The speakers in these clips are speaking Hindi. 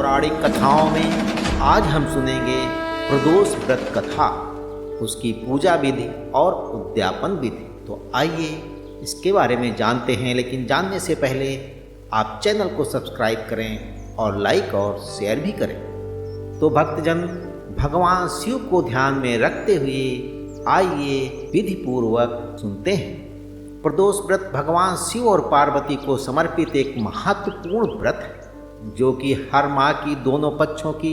पौराणिक कथाओं में आज हम सुनेंगे प्रदोष व्रत कथा, उसकी पूजा विधि और उद्यापन विधि। तो आइए इसके बारे में जानते हैं, लेकिन जानने से पहले आप चैनल को सब्सक्राइब करें और लाइक और शेयर भी करें। तो भक्तजन, भगवान शिव को ध्यान में रखते हुए आइए विधि पूर्वक सुनते हैं। प्रदोष व्रत भगवान शिव और पार्वती को समर्पित एक महत्वपूर्ण व्रत है, जो कि हर माह की दोनों पक्षों की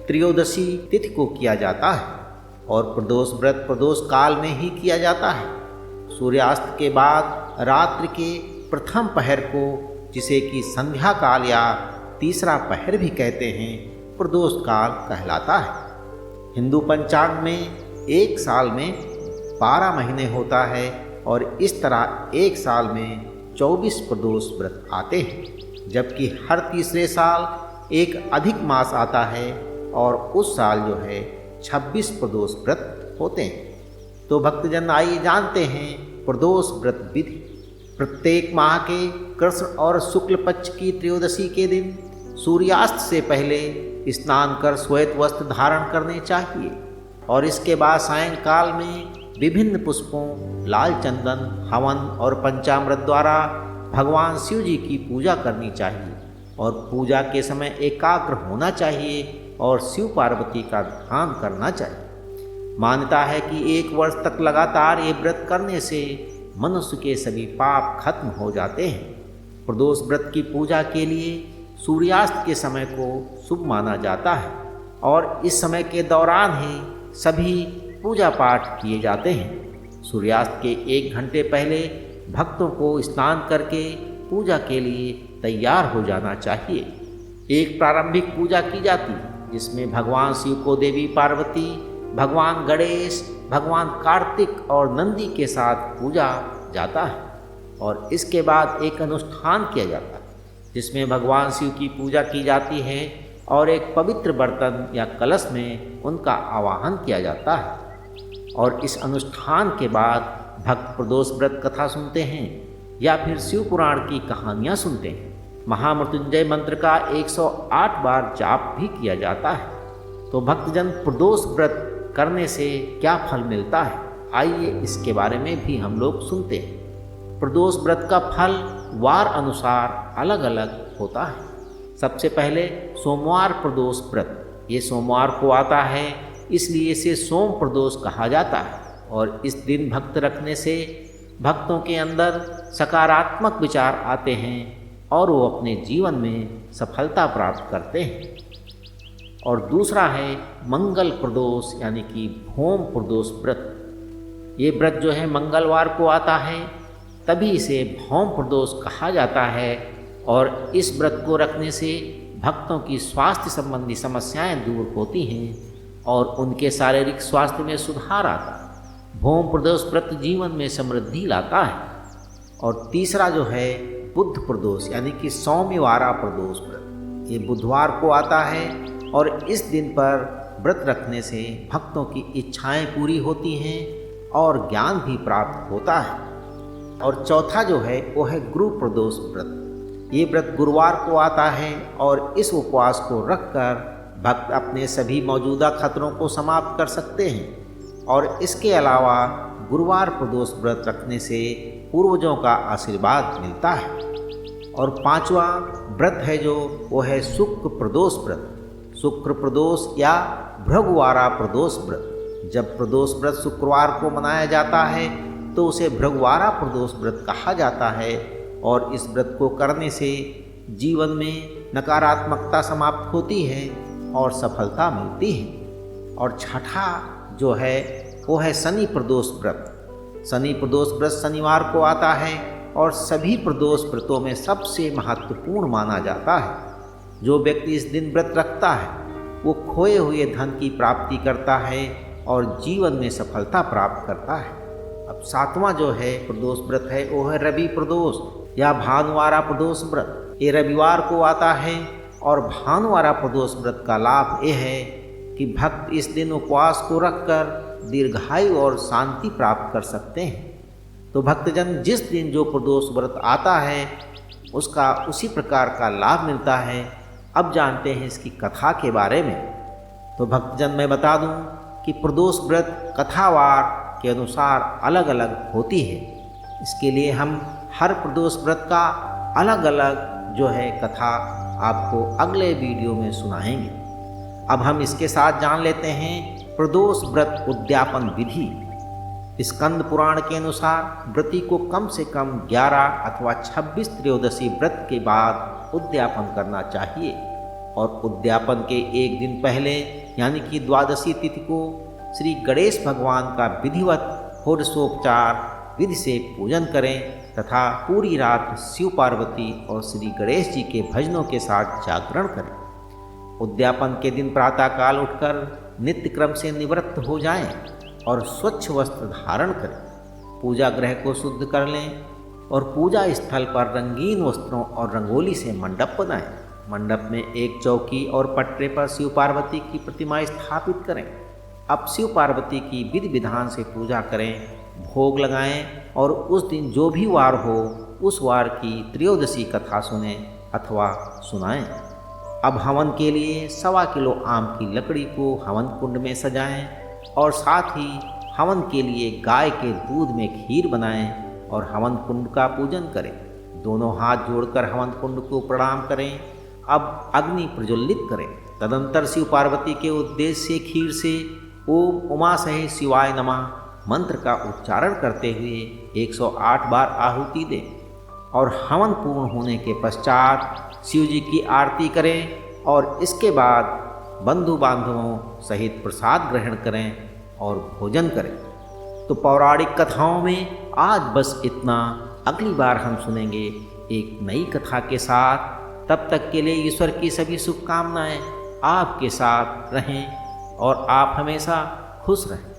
त्रयोदशी तिथि को किया जाता है और प्रदोष व्रत प्रदोष काल में ही किया जाता है। सूर्यास्त के बाद रात्रि के प्रथम पहर को, जिसे कि संध्या काल या तीसरा पहर भी कहते हैं, प्रदोष काल कहलाता है। हिंदू पंचांग में एक साल में 12 महीने होता है और इस तरह एक साल में 24 प्रदोष व्रत आते हैं, जबकि हर तीसरे साल एक अधिक मास आता है और उस साल जो है 26 प्रदोष व्रत होते हैं। तो भक्तजन, आइए जानते हैं प्रदोष व्रत विधि। प्रत्येक माह के कृष्ण और शुक्ल पक्ष की त्रयोदशी के दिन सूर्यास्त से पहले स्नान कर श्वेत वस्त्र धारण करने चाहिए और इसके बाद सायंकाल में विभिन्न पुष्पों, लाल चंदन, हवन और पंचामृत द्वारा भगवान शिव जी की पूजा करनी चाहिए और पूजा के समय एकाग्र होना चाहिए और शिव पार्वती का ध्यान करना चाहिए। मान्यता है कि एक वर्ष तक लगातार ये व्रत करने से मनुष्य के सभी पाप खत्म हो जाते हैं। प्रदोष व्रत की पूजा के लिए सूर्यास्त के समय को शुभ माना जाता है और इस समय के दौरान ही सभी पूजा पाठ किए जाते हैं। सूर्यास्त के 1 घंटे पहले भक्तों को स्नान करके पूजा के लिए तैयार हो जाना चाहिए। एक प्रारंभिक पूजा की जाती है, जिसमें भगवान शिव को देवी पार्वती, भगवान गणेश, भगवान कार्तिक और नंदी के साथ पूजा जाता है और इसके बाद एक अनुष्ठान किया जाता है, जिसमें भगवान शिव की पूजा की जाती है और एक पवित्र बर्तन या कलश में उनका आवाहन किया जाता है और इस अनुष्ठान के बाद भक्त प्रदोष व्रत कथा सुनते हैं या फिर शिव पुराण की कहानियाँ सुनते हैं। महामृत्युंजय मंत्र का 108 बार जाप भी किया जाता है। तो भक्तजन, प्रदोष व्रत करने से क्या फल मिलता है, आइए इसके बारे में भी हम लोग सुनते हैं। प्रदोष व्रत का फल वार अनुसार अलग अलग होता है। सबसे पहले सोमवार प्रदोष व्रत, ये सोमवार को आता है, इसलिए इसे सोम प्रदोष कहा जाता है और इस दिन भक्त रखने से भक्तों के अंदर सकारात्मक विचार आते हैं और वो अपने जीवन में सफलता प्राप्त करते हैं। और दूसरा है मंगल प्रदोष, यानी कि भौम प्रदोष व्रत। ये व्रत जो है मंगलवार को आता है, तभी इसे भौम प्रदोष कहा जाता है और इस व्रत को रखने से भक्तों की स्वास्थ्य संबंधी समस्याएं दूर होती हैं और उनके शारीरिक स्वास्थ्य में सुधार आता है। भौम प्रदोष व्रत जीवन में समृद्धि लाता है। और तीसरा जो है बुध प्रदोष, यानी कि सौम्यवारा प्रदोष व्रत। ये बुधवार को आता है और इस दिन पर व्रत रखने से भक्तों की इच्छाएं पूरी होती हैं और ज्ञान भी प्राप्त होता है। और चौथा जो है वो है गुरु प्रदोष व्रत। ये व्रत गुरुवार को आता है और इस उपवास को रखकर भक्त अपने सभी मौजूदा खतरों को समाप्त कर सकते हैं। और इसके अलावा गुरुवार प्रदोष व्रत रखने से पूर्वजों का आशीर्वाद मिलता है। और 5वां व्रत है जो वो है शुक्र प्रदोष व्रत। शुक्र प्रदोष या भृगुवारा प्रदोष व्रत। जब प्रदोष व्रत शुक्रवार को मनाया जाता है तो उसे भृगुवारा प्रदोष व्रत कहा जाता है और इस व्रत को करने से जीवन में नकारात्मकता समाप्त होती है और सफलता मिलती है। और छठा जो है वो है शनि प्रदोष व्रत। शनि प्रदोष व्रत शनिवार को आता है और सभी प्रदोष व्रतों में सबसे महत्वपूर्ण माना जाता है। जो व्यक्ति इस दिन व्रत रखता है वो खोए हुए धन की प्राप्ति करता है और जीवन में सफलता प्राप्त करता है। अब 7वां जो है प्रदोष व्रत है वो है रवि प्रदोष या भानुवारा प्रदोष व्रत। ये रविवार को आता है और भानुवारा प्रदोष व्रत का लाभ ये है कि भक्त इस दिन उपवास को रखकर दीर्घायु और शांति प्राप्त कर सकते हैं। तो भक्तजन, जिस दिन जो प्रदोष व्रत आता है उसका उसी प्रकार का लाभ मिलता है। अब जानते हैं इसकी कथा के बारे में। तो भक्तजन मैं बता दूं कि प्रदोष व्रत कथावार के अनुसार अलग अलग होती है। इसके लिए हम हर प्रदोष व्रत का अलग अलग जो है कथा आपको अगले वीडियो में सुनाएंगे। अब हम इसके साथ जान लेते हैं प्रदोष व्रत उद्यापन विधि। स्कंद पुराण के अनुसार व्रती को कम से कम 11 अथवा 26 त्रयोदशी व्रत के बाद उद्यापन करना चाहिए और उद्यापन के एक दिन पहले यानी कि द्वादशी तिथि को श्री गणेश भगवान का विधिवत षोडशोपचार विधि से पूजन करें तथा पूरी रात शिव पार्वती और श्री गणेश जी के भजनों के साथ जागरण करें। उद्यापन के दिन प्रातःकाल उठकर नित्य क्रम से निवृत्त हो जाएं और स्वच्छ वस्त्र धारण करें। पूजा गृह को शुद्ध कर लें और पूजा स्थल पर रंगीन वस्त्रों और रंगोली से मंडप बनाएं। मंडप में एक चौकी और पटरे पर शिव पार्वती की प्रतिमा स्थापित करें। अब शिव पार्वती की विधि विधान से पूजा करें, भोग लगाएं और उस दिन जो भी वार हो उस वार की त्रयोदशी कथा सुने अथवा सुनाएं। अब हवन के लिए 1.25 किलो आम की लकड़ी को हवन कुंड में सजाएं और साथ ही हवन के लिए गाय के दूध में खीर बनाएं और हवन कुंड का पूजन करें। दोनों हाथ जोड़कर हवन कुंड को प्रणाम करें। अब अग्नि प्रज्वलित करें। तदंतर शिव पार्वती के उद्देश्य से खीर से ओम उमा सहे शिवाय नमः मंत्र का उच्चारण करते हुए 108 बार आहुति दें और हवन पूर्ण होने के पश्चात शिव जी की आरती करें और इसके बाद बंधु बांधवों सहित प्रसाद ग्रहण करें और भोजन करें। तो पौराणिक कथाओं में आज बस इतना। अगली बार हम सुनेंगे एक नई कथा के साथ। तब तक के लिए ईश्वर की सभी शुभकामनाएं आपके साथ रहें और आप हमेशा खुश रहें।